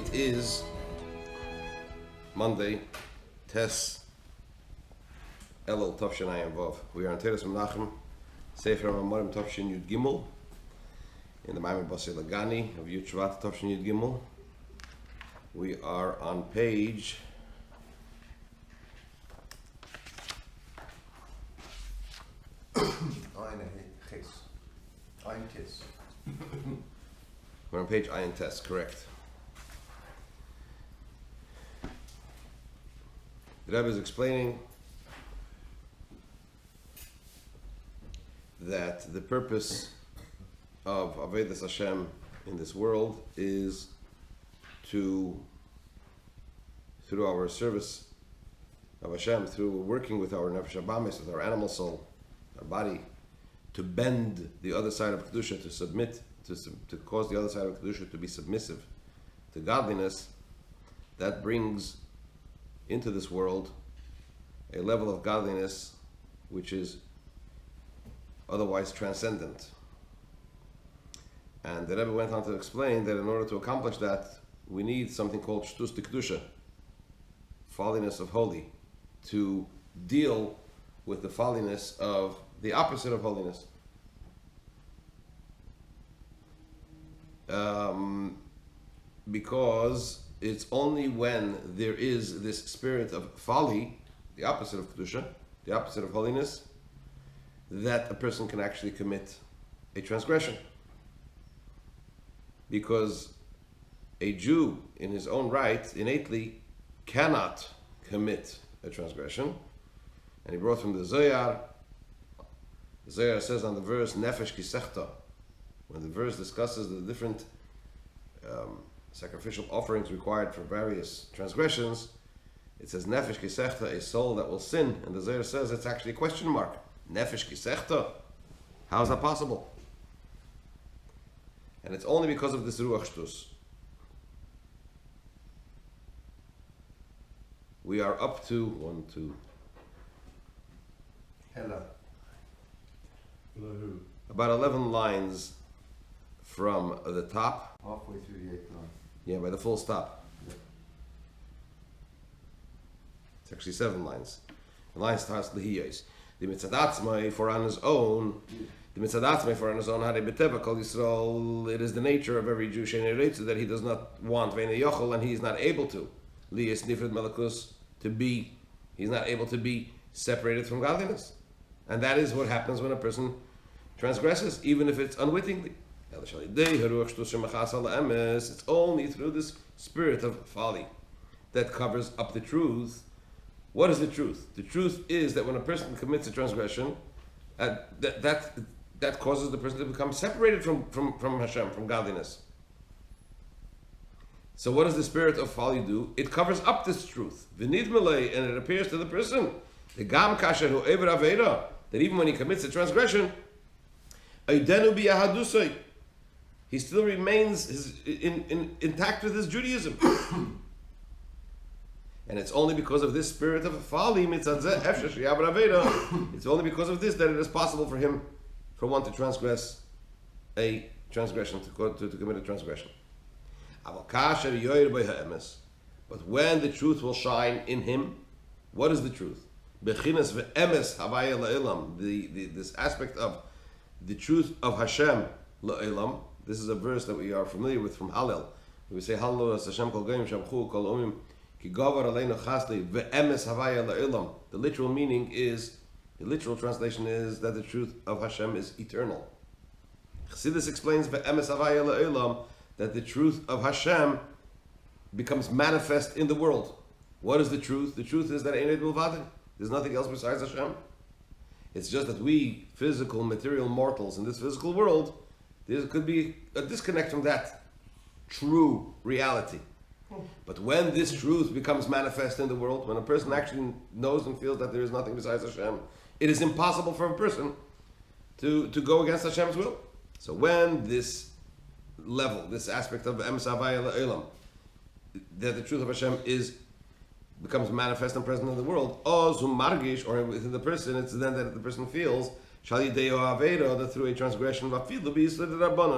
It is Monday, Tes Elul Tovshin Ayin Vov. We are on Teres Menachem, Sefer HaMamorim Tovshin Yud Gimel, in the Basi Lgani of Yud Shvat Tovshin Yud Gimel. We are on page we're on page Ayin Tes, correct. The Rebbe is explaining that the purpose of Avodas Hashem in this world is to, through our service of Hashem, through working with our Nefesh Habamis, with our animal soul, our body, to bend the other side of Kedusha, to submit, to cause the other side of Kedusha to be submissive to godliness. That brings into this world a level of godliness which is otherwise transcendent. And the Rebbe went on to explain that in order to accomplish that, we need something called Shtus Kedusha, folliness of holy, to deal with the folliness of the opposite of holiness. Because it's only when there is this spirit of folly, the opposite of Kedusha, the opposite of holiness, that a person can actually commit a transgression. Because a Jew, in his own right, innately, cannot commit a transgression. And he brought from the Zohar. The Zohar says on the verse, Nefesh Kisechta, when the verse discusses the different sacrificial offerings required for various transgressions, it says Nefesh Kisechta, a soul that will sin, and the Zohar says it's actually a question mark. Nefesh Kisechta? How is that possible? And it's only because of this Ruach Shtus. We are up to about 11 lines from the top. Halfway through the 8th line. Yeah, by the full stop. Yeah. It's actually 7 lines. The line starts Lihiyos. The Mitzadatzmai for on his own. The Mitzadatzmai for on his own. Hare B'teva Kol Yisrael. It is the nature of every Jew that he does not want Ve'nei Yochel, and he is not able to. Liyas Nifred Melakus, to be. He's not able to be separated from godliness. And that is what happens when a person transgresses, even if it's unwittingly. It's only through this spirit of folly that covers up the truth. What is the truth? The truth is that when a person commits a transgression, that causes the person to become separated from Hashem, from godliness. So what does the spirit of folly do? It covers up this truth. And it appears to the person that even when he commits a transgression, he still remains intact with his Judaism. And it's only because of this spirit of folly, it's only because of this that it is possible for one to transgress a transgression, to commit a transgression. But when the truth will shine in him, what is the truth? This aspect of the truth of Hashem la'elam. This is a verse that we are familiar with from Hallel. We say Hallel as Hashem kol goyim shamchu kol umim ki gavar aleinu chasli ve'emes havaya la'elam. The literal meaning is, the literal translation is that the truth of Hashem is eternal. Chassidus explains ve'emes havaya la'elam, that the truth of Hashem becomes manifest in the world. What is the truth? The truth is that Eined Milvadin. There's nothing else besides Hashem. It's just that we, physical, material mortals in this physical world, there could be a disconnect from that true reality. But when this truth becomes manifest in the world, when a person actually knows and feels that there is nothing besides Hashem, it is impossible for a person to go against Hashem's will. So when this level, this aspect of Emes Havaya La'elam, that the truth of Hashem becomes manifest and present in the world, or within the person, it's then that the person feels that through a transgression,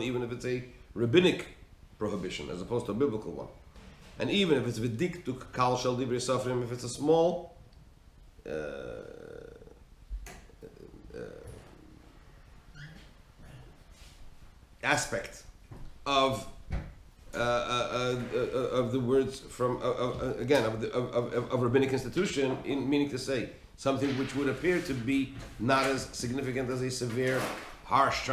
even if it's a rabbinic prohibition as opposed to a biblical one. And even if it's v'diktuk kal shel divrei sofrim, if it's a small aspect of the words from again of rabbinic institution, in meaning to say something which would appear to be not as significant as a severe, harsh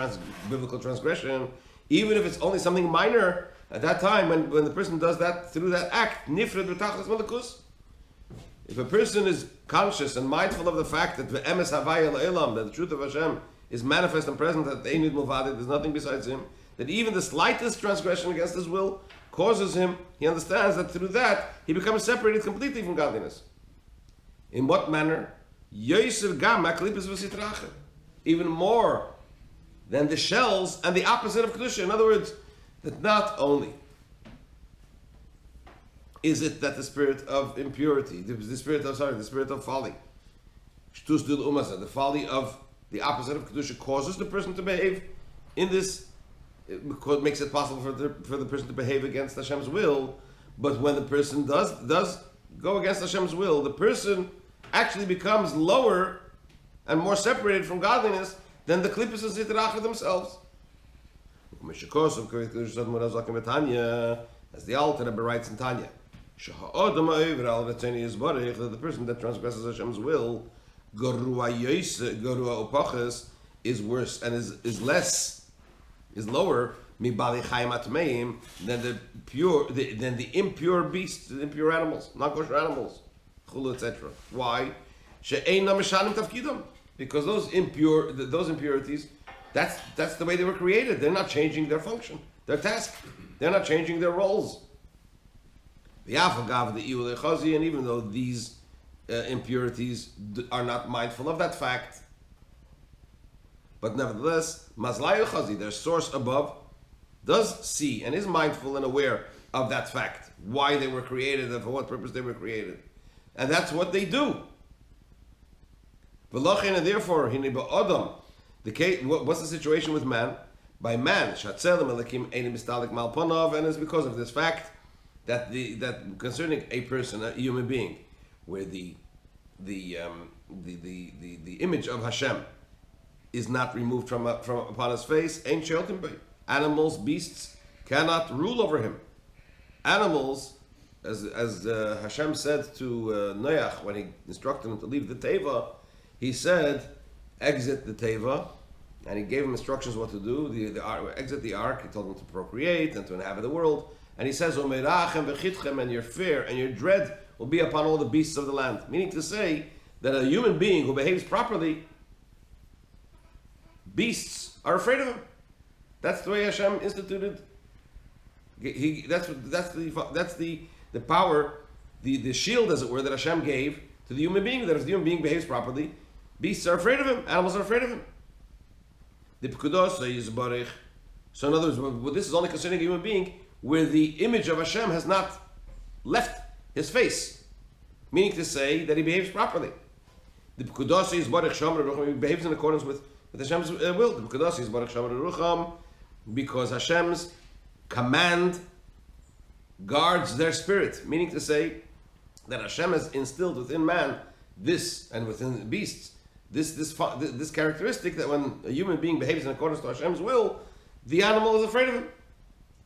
biblical transgression, even if it's only something minor at that time when the person does that through that act, nifred b'tachlis malakus. If a person is conscious and mindful of the fact that the emes havaya le'elam, that the truth of Hashem is manifest and present, that einid mulvadet, there's nothing besides Him, that even the slightest transgression against His will causes him, he understands that through that he becomes separated completely from godliness. In what manner? Yoser gam haklipos v'sitrache, even more than the shells and the opposite of kedusha. In other words, that not only is it that the spirit of impurity, the spirit of folly, the folly of the opposite of kedusha causes the person to behave in this, it makes it possible for the person to behave against Hashem's will. But when the person does go against Hashem's will, the person actually becomes lower and more separated from godliness than the klippos and zitracha themselves. As the Alter Rebbe writes in Tanya, that the person that transgresses Hashem's will is worse and is lower than the impure beasts, the impure animals, not kosher animals, etc. Why? Because those impurities, that's the way they were created. They're not changing their function, their task. They're not changing their roles. And even though these impurities are not mindful of that fact, but nevertheless, their source above, does see and is mindful and aware of that fact, why they were created and for what purpose they were created. And that's what they do. And therefore, what's the situation with man? By man, and it's because of this fact that concerning a person, a human being, where the image of Hashem is not removed from upon his face, animals, beasts cannot rule over him. Animals, as Hashem said to Noach when he instructed him to leave the teva, he said, exit the teva, and he gave him instructions what to do. Exit the ark. He told him to procreate and to inhabit the world. And he says, and your fear and your dread will be upon all the beasts of the land. Meaning to say that a human being who behaves properly, beasts are afraid of him. That's the way Hashem instituted. That's the power, the shield, as it were, that Hashem gave to the human being. That if the human being behaves properly, beasts are afraid of him. Animals are afraid of him. So in other words, this is only concerning a human being where the image of Hashem has not left his face, meaning to say that he behaves properly. He behaves in accordance with Hashem's will. Because Hashem's command guards their spirit, meaning to say that Hashem has instilled within man this, and within the beasts, this characteristic that when a human being behaves in accordance to Hashem's will, the animal is afraid of him.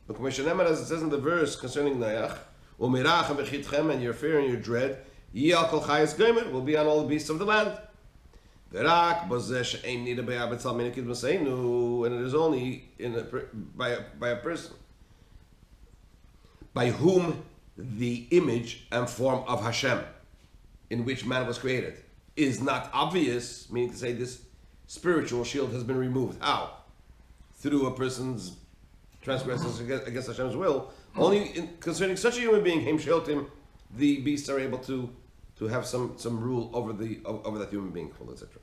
As it says in the verse concerning Noach, and your fear and your dread will be on all the beasts of the land. And it is only by a person by whom the image and form of Hashem in which man was created is not obvious, meaning to say this spiritual shield has been removed. How? Through a person's transgressions against Hashem's will. Only concerning such a human being, the beasts are able to have some rule over that human being, etc.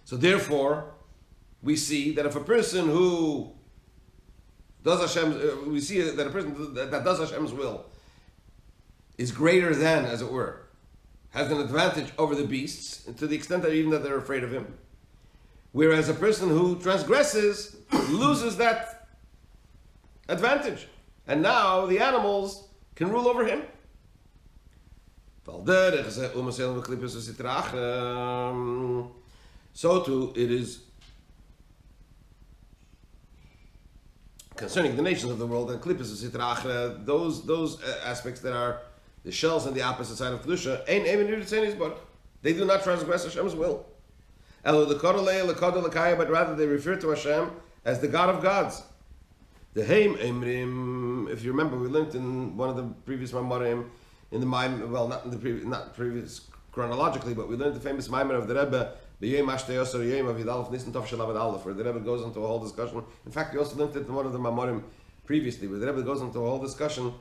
So therefore, we see that if a person who does we see that a person that does Hashem's will is greater than, as it were, has an advantage over the beasts, to the extent that even that they're afraid of him. Whereas a person who transgresses loses that advantage. And now the animals can rule over him. So too it is concerning the nations of the world and klippus sitrach, those aspects that are the shells on the opposite side of kedusha, they do not transgress Hashem's will. But rather they refer to Hashem as the God of gods. The Heim Emrim, if you remember, we learned in one of the previous Mamarim, in the Maim, well, not previous chronologically, but we learned the famous Maimon of the Rebbe, the Yom Ashteyosar Yom of Yidalef Nisan Tov Shalav Aleph, where the Rebbe goes into a whole discussion. In fact, we also learned it in one of the Mamarim previously, where the Rebbe goes into a whole discussion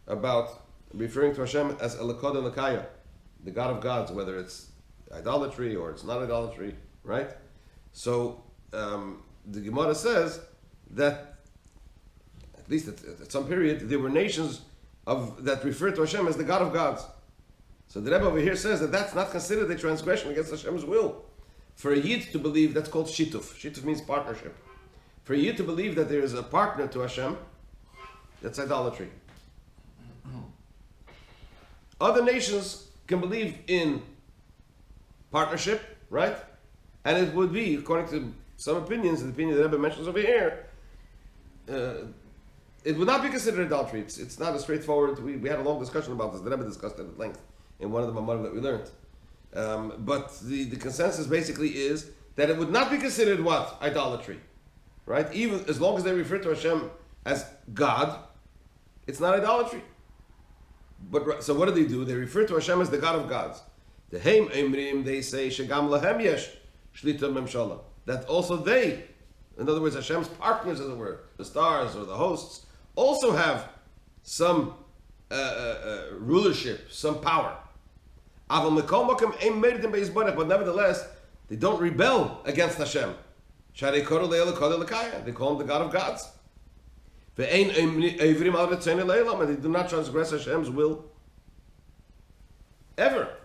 about referring to Hashem as Elokod Elokaya, the God of gods, whether it's idolatry or it's not idolatry, right? So the Gemara says that at least at some period there were nations that referred to Hashem as the God of gods. So the Rebbe over here says that that's not considered a transgression against Hashem's will. For a Yid to believe, that's called Shituf. Shituf means partnership. For a Yid to believe that there is a partner to Hashem, that's idolatry. Other nations can believe in partnership, right? And it would be, according to some opinions, the opinion that Rebbe mentions over here, it would not be considered adultery. It's not a straightforward. We had a long discussion about this. The Rebbe discussed it at length in one of the Mamarim that we learned. But the consensus basically is that it would not be considered what? Idolatry. Right? Even as long as they refer to Hashem as God, it's not idolatry. But so what do? They refer to Hashem as the God of gods. The Heim Emrim, they say, Shegam Lahem Yesh Shlita Memshala. That also they, in other words, Hashem's partners, as it were, the stars or the hosts, also have some rulership, some power. But nevertheless, they don't rebel against Hashem. They call him the God of gods. And they do not transgress Hashem's will ever.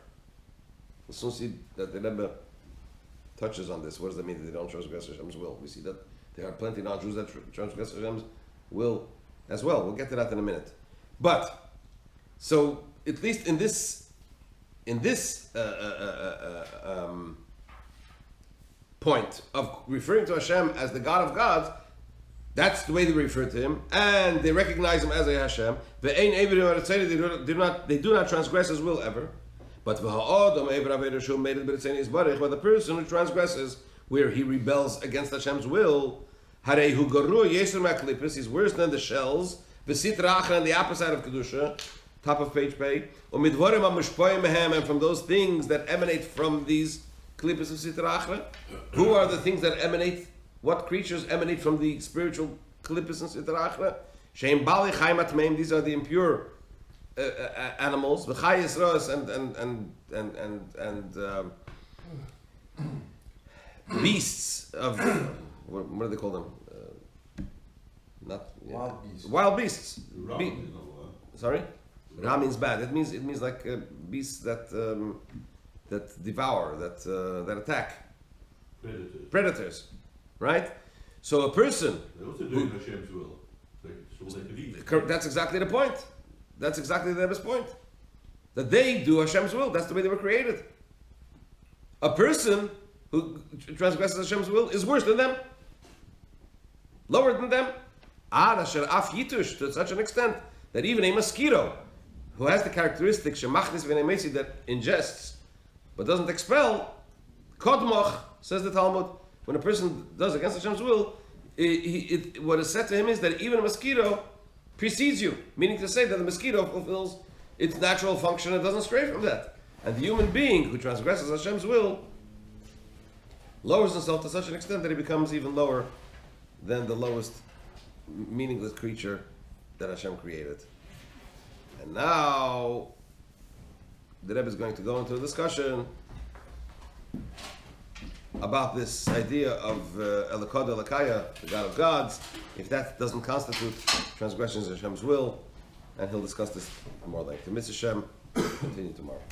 We'll soon see that the Rebbe touches on this. What does that mean that they don't transgress Hashem's will? We see that there are plenty of non-Jews that transgress Hashem's will as well. We'll get to that in a minute. But, so, at least in this point of referring to Hashem as the God of gods, that's the way they refer to Him, and they recognize Him as a Hashem. They do not transgress His will ever. But the person who transgresses, where he rebels against Hashem's will, he's worse than the shells, and the opposite of Kedusha, top of page Pei, and from those things that emanate from these klippos of Sitra Achra. Who are the things that emanate? What creatures emanate from the spiritual klippos of Sitra Achra? These are the impure animals, the chayes ros and beasts of what do they call them? Wild beasts. Sorry, Ra means bad. It means like beasts that devour, that attack. Predators, right? So a person. They also do Hashem's will. That's exactly the point. That's exactly the Rebbe's point. That they do Hashem's will. That's the way they were created. A person who transgresses Hashem's will is worse than them. Lower than them. To such an extent that even a mosquito who has the characteristic that ingests but doesn't expel, kodmoch, says the Talmud, when a person does against Hashem's will, what is said to him is that even a mosquito precedes you, meaning to say that the mosquito fulfills its natural function and doesn't stray from that. And the human being who transgresses Hashem's will lowers himself to such an extent that he becomes even lower than the lowest meaningless creature that Hashem created. And now the Rebbe is going to go into a discussion about this idea of Elokod Elokaya, the God of gods, if that doesn't constitute transgressions of Hashem's will, and he'll discuss this more length. The Mitzvah Hashem continue tomorrow.